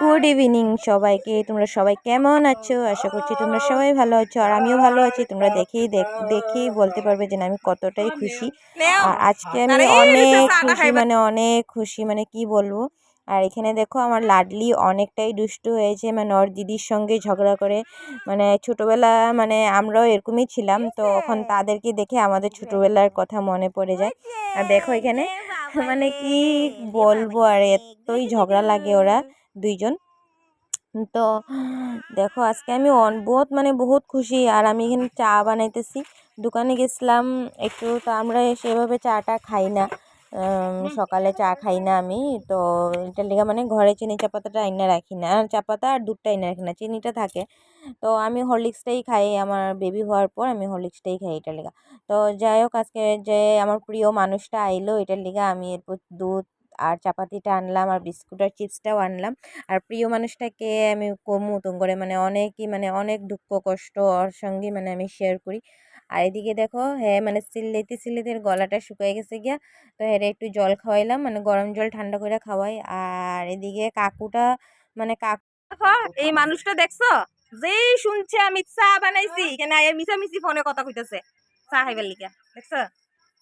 Good evening সবাইকে। তোমরা সবাই কেমন আছো? আশা করছি তোমরা সবাই ভালো আছো, আর আমিও ভালো আছি। তোমরা দেখেই বলতে পারবে যে আমি কতটাই খুশি। আর আজকে আমি অনেক খুশি, মানে অনেক খুশি, মানে কি বলবো। আর এখানে দেখো আমার লাডলি অনেকটাই দুষ্টু হয়েছে, মানে ওর দিদির সঙ্গে ঝগড়া করে। মানে ছোটোবেলা, মানে আমরাও এরকমই ছিলাম, তো এখন তাদেরকে দেখে আমাদের ছোটোবেলার কথা মনে পড়ে যায়। আর দেখো এখানে মানে কি বলবো, আর এতই ঝগড়া লাগে ওরা দুইজন। তো দেখো আজকে আমি বহুত মানে বহুত খুশি। আর আমি এখানে চা বানাইতেছি, দোকানে গেছিলাম একটু, তো আমরা সেভাবে চাটা খাই না, সকালে চা খাই না আমি। তো এটার লেগে মানে ঘরে চিনি চাপাতাটা আইনা রাখি না, চাপাতা আর দুধটা আইনা রাখি না, চিনিটা থাকে। তো আমি হরলিক্সটাই খাই, আমার বেবি হওয়ার পর আমি হরলিক্সটাই খাই এটার লেগে। তো যাই হোক, আজকে যে আমার প্রিয় মানুষটা আইলো এটার লেগে আমি এরপর দুধ আর চাপাতিটা আনলাম, আর বিস্কুট আর চিপসটাও আনলাম। আর প্রিয় মানুষটাকে আমি কমু তুম করে, মানে অনেকই, মানে অনেক দুঃখ কষ্ট ওর সঙ্গে মানে আমি শেয়ার করি। আর এদিকে দেখো হ্যাঁ, মানে সিল্লেতে গলাটা শুকিয়ে গেছে গিয়া, তো হ্যাঁ একটু জল খাওয়াইলাম, মানে গরম জল ঠান্ডা করে খাওয়াই। আর এদিকে কাকুটা, মানে কাকু এই মানুষটা দেখছো, যেই শুনছে আমি চা বানাইছি কেন মিছামিছি ফোনে কথা কইতেছে চা খাইবার লিগা, দেখছো?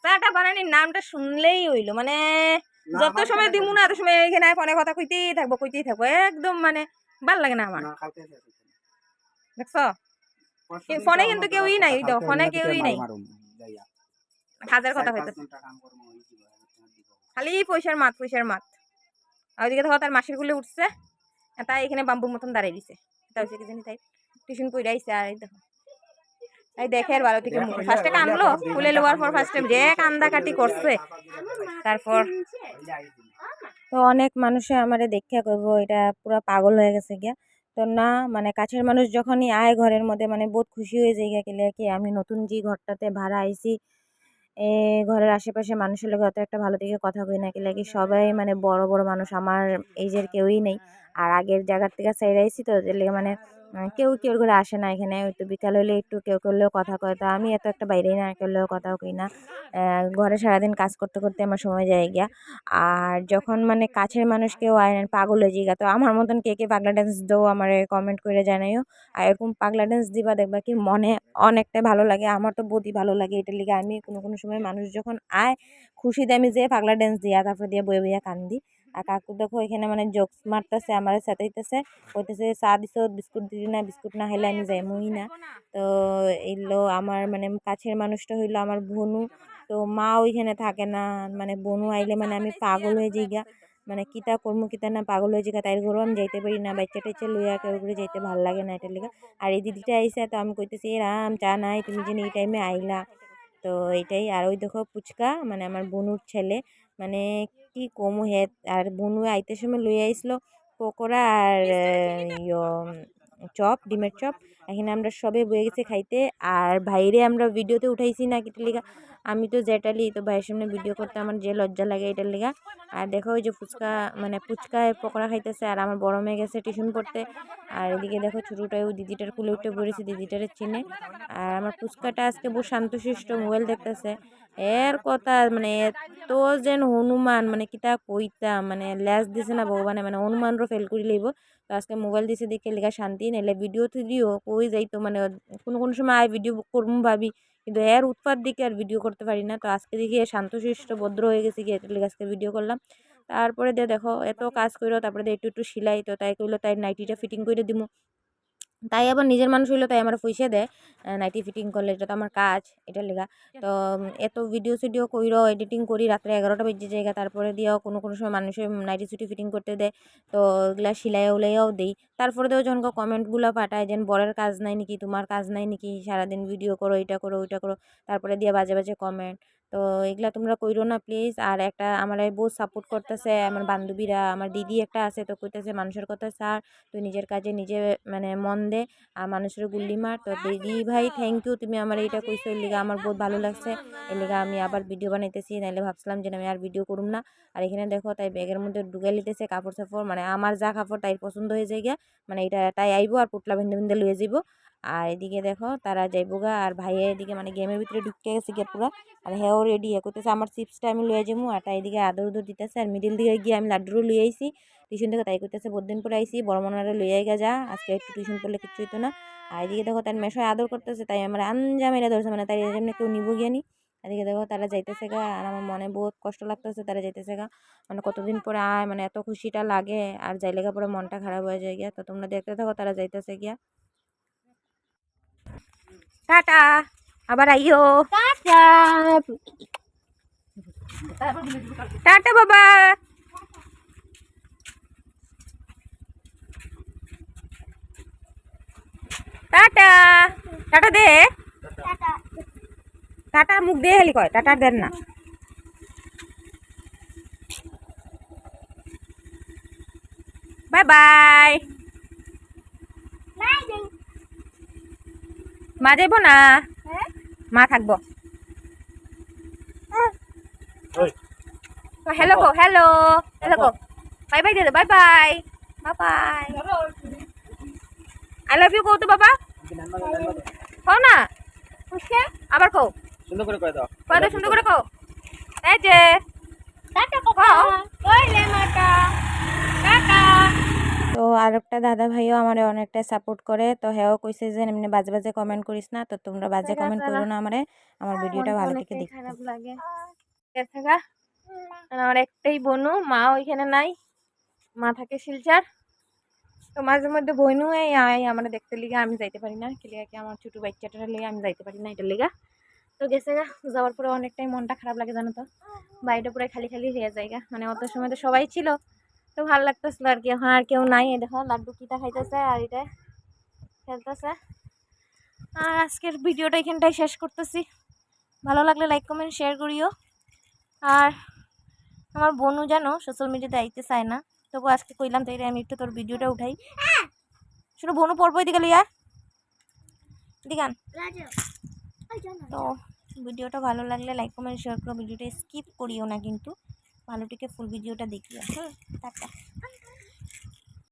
চাটা বানানির নামটা শুনলেই হইলো, মানে যত সময় দিমু না এত সময় এখানে ফোনে কথা কইতেই থাকবো, একদম মানে ভাল লাগে না আমার, দেখছো? ফোনে কিন্তু কেউই নাই, ওই দেখো ফোনে কেউই নাই, কাজের কথা হইতেছে, খালি পয়সার মাত পয়সার মাত। আর ওইদিকে দেখো তার মাসির গুলি উঠছে, তাই এখানে বাম্বুর মতন দাঁড়িয়ে দিছে, এটা হচ্ছে কি জানি, তাই টিউশন পড়ে আইছে। আর এই দেখো এই দেখে আর ভালো থেকে মুখে ফার্স্টে কানলো, খুলে লোয়ার পর ফার্স্টে যে কান্দাকাটি করছে, তারপর তো অনেক মানুষে আমারে দেখে কইব এটা পুরো পাগল হয়ে গেছে গিয়া। তো না, মানে কাছের মানুষ যখনই আয় ঘরের মধ্যে, মানে বহুত খুশি হয়ে যায় গিয়া, কেলে কি আমি নতুন যে ঘরটাতে ভাড়া আইছি, এ ঘরের আশেপাশে মানুষের লোক অত একটা ভালো দিকে কথা কই না, কি লাগে সবাই মানে বড় বড় মানুষ, আমার এইজের কেউই নেই। আর আগের জায়গার থেকে সাইড আইছি, তো এর লেগে মানে কেউ করে আসে না এখানে। ওই তো বিকাল হলে একটু কেউ করলেও কথা কয়, তো আমি এত একটা বাইরেই না করলেও কথাও কই না। ঘরে সারাদিন কাজ করতে করতে আমার সময় যায় গিয়া। আর যখন মানে কাছের মানুষ কেউ আয় না, পাগল হয়ে যাই গা। তো আমার মতন কে কে পাগলা ড্যান্স দেও আমার কমেন্ট করে জানাইও। আর এরকম পাগলা ড্যান্স দিবা, দেখবা কি মনে অনেকটাই ভালো লাগে। আমার তো বহুতই ভালো লাগে এটার লিগে। আমি কোনো সময় মানুষ যখন আয় খুশিতে আমি যে পাগলা ড্যান্স দিয়া, তারপর দিয়ে বয়ে বইয়া কান্দি। আর কাকু দেখো এখানে মানে জোকস মারতেছে, আমার সাথেইতেছে, কইতেছে চা দিছ বিস্কুট দিলি না, বিস্কুট না হইলে আমি যাইমই না। তো এইগুলো আমার মানে কাছের মানুষটা হইলো আমার বোনু। তো মা ওইখানে থাকে না, মানে বোনু আইলে মানে আমি পাগল হয়ে যাই গা, মানে কিতা করবো কিতা না পাগল হয়ে যাই গা। তাই ঘরেও আমি যাইতে পারি না, বাচ্চা টাচ্চা লইয়া কেউ করে যাইতে ভাল লাগে না এটার লিগা। আর এই দিদিটা আইসে, তো আমি কইতেছি এ রাম চা নাই, তুমি যেন এই টাইমে আইলা। তো এইটাই। আর ওই দেখো পুচকা, মানে আমার বোনুর ছেলে, মানে কি কমু হে। আর বোনু আইতে সময় লইয়া আইসলো পকোড়া আর চপ, ডিমের চপ। এখানে আমরা সবে বয়ে গেছি খাইতে। আর ভাইরে আমরা ভিডিওতে উঠাইছি না কিটার লিগা, আমি তো জেটালি, তো ভাইয়ের সামনে ভিডিও করতে আমার যে লজ্জা লাগে এটার লিগা। আর দেখো ওই যে ফুচকা, মানে ফুচকায় পকোড়া খাইতেছে, আর আমার বড় মেয়ে গেছে টিউশন পড়তে। আর এদিকে দেখো ছোটোটাও দিদিটার কুলে উঠে পড়েছে, দিদিটারে চিনে। আর আমার ফুচকাটা আজকে বহু শান্তশিষ্ট মোবাইল দেখতেছে। এর কথা মানে এত যেন হনুমান, মানে কিতা কইতাম, মানে ল্যাস দিছে না ভগবানে, মানে হনুমানরও ফেল করে লইব। তো আজকে মোবাইল দিছে দেখে লেখা শান্তি, নাইলে ভিডিও তো দিও কই যাইতো, মানে কোনো সময় আয় ভিডিও করবো ভাবি, কিন্তু এর উৎপাত দিকে আর ভিডিও করতে পারি না। তো আজকে দেখি শান্তশিষ্ট ভদ্র হয়ে গেছে গিয়ে, এটার লেগে আজকে ভিডিও করলাম। তারপরে দিয়ে দেখো এত কাজ করো, তারপরে দিয়ে একটু সিলাই, তো তাই কইলো তাই নাইটিটা ফিটিং করে দিমু। তাই আবার নিজের মানুষ হইলো, তাই আমার পয়সা দেয় নাইটি ফিটিং করলে, এটা তো আমার কাজ এটার লেগা। তো এত ভিডিও সিডিও কইরো এডিটিং করি রাত্রে 11টা বেজে জায়গা, তারপরে দিয়েও কোনো সময় মানুষের নাইটি সুটি ফিটিং করতে দেয়, তো ওগুলা সিলাই উলাইয়াও দিই। তারপরে দিয়েও যখন কমেন্টগুলো পাঠায় যেন বরের কাজ নাই নাকি, তোমার কাজ নাই নাকি, সারাদিন ভিডিও করো, এটা করো ওইটা করো, তারপরে দিয়ে বাজে বাজে কমেন্ট। তো এগুলা তোমরা কইরো না প্লিজ। আর একটা আমার বহুত সাপোর্ট করতেছে আমার বান্ধবীরা, আমার দিদি একটা আছে, তো কইতেছে মানুষের কথা স্যার, তুই নিজের কাজে নিজে মানে মন দে, আর মানুষের গুল্লি মার। তো দিদি ভাই থ্যাংক ইউ, তুমি আমার এইটা কইছো, এর লিগা আমার বহুত ভালো লাগছে। এর লিগা আমি আবার ভিডিও বানাইতেছি, নাইলে ভাবছিলাম যে আমি আর ভিডিও করুম না। আর এখানে দেখো তাই ব্যাগের মধ্যে ঢুকে লিতেছে কাপড় চাপড়, মানে আমার যা কাপড় তাই পছন্দ হয়ে যায় গিয়া, মানে এটা তাই আইবো আর পুটলা ভেন্দে ভেন্দে লয়ে যাইবো। আর এদিকে দেখো তারা যাইবগা আর ভাইয়া এদিকে মানে গেমের ভিতরে ঢুকে গেছে গিয়ে পুরা। আর হেও রেডি করতেছে আমার চিপসটা আমি লয়ে যাবো আর তাই এদিকে আদর উদর দিতেছে। আর মিডিল দিকে গিয়ে আমি লাড্ডুরও লয়ে আইছি টিউশন থেকে, তাই করতেছে বহুত দিন পরে আইসি বড় মনারে লইয়া গা যা, আজকে একটু টিউশন করলে কিচ্ছু হইতো না। আর এদিকে দেখো তার মেশায় আদর করতেছে, তাই আমার আঞ্জা মেরে ধরছে, মানে তাই জন্য কেউ নিব গিয়ে নি। এদিকে দেখো তারা যাইতেছে গা আর আমার মনে বহুত কষ্ট লাগতেছে তারা যাইতেছে গা, মানে কতদিন পরে আয়, মানে এত খুশিটা লাগে আর যাই লেগা পরে মনটা খারাপ হয়ে যায় গিয়া। তো তোমরা দেখতে থাকো তারা যাইতেছে গিয়া। টাটা, আবার আইও। টাটা টাটা বাবা। টাটা টাটা দে, টাটা মুখ দিয়ে হেলি কয়, টাটা দেন না। Bye bye. মা যাইব না, মা থাকবো। হ্যালো কো, হ্যালো হ্যালো কো, বাই বাই দে, bye bye bye bye, I love you কও তো বাবা, কও না আবার কও, সুন্দর করে কয় দাও, কয় দাও সুন্দর করে কও। এই যে টাটা কও, কইলে মাটা টাটা। তো আর একটা দাদা ভাইও আমারে অনেকটা সাপোর্ট করে, তো হেও কইছে যে এমনি বাজে বাজে কমেন্ট করিস না, তো তোমরা বাজে কমেন্ট করো না আমারে, আমার ভিডিওটা ভালো থেকে দেখতে। খারাপ লাগে দেখা আমার একটাই বোনু, মা ওইখানে নাই, মা থাকে শিলচার। তো মাঝে মধ্যে বোনু এই আয় আমার দেখতে লিগা, আমি যাইতে পারি না কি আমার ছোট বাচ্চাটার লিগা আমি যাইতে পারি না এটার লিগা। তো গেছে গা, যাওয়ার পরে অনেকটাই মনটা খারাপ লাগে জানো তো, বাড়িটা পুরো খালি খালি হয়ে যায় গা, মানে অত সময় তো সবাই ছিল তো ভালো লাগতেছিল আর কি। এখন আর কেউ নাই, দেখো লাড্ডু কিটা খাইতেছে আর এটা খেলতেছে। আর আজকের ভিডিওটা এখানটাই শেষ করতেছি, ভালো লাগলে লাইক কমেন্ট শেয়ার করিও। আর আমার বোনও জানো সোশ্যাল মিডিয়াতে আইতে চায় না, তবু আজকে কইলাম তাই আমি একটু তোর ভিডিওটা উঠাই। শুনো বোনও পড়বো এদিকে লিয়া দিগান। তো ভিডিওটা ভালো লাগলে লাইক কমেন্ট শেয়ার করো, ভিডিওটা স্কিপ করিও না কিন্তু, ভালোটিকে ফুল ভিডিওটা দেখিও। টাটা।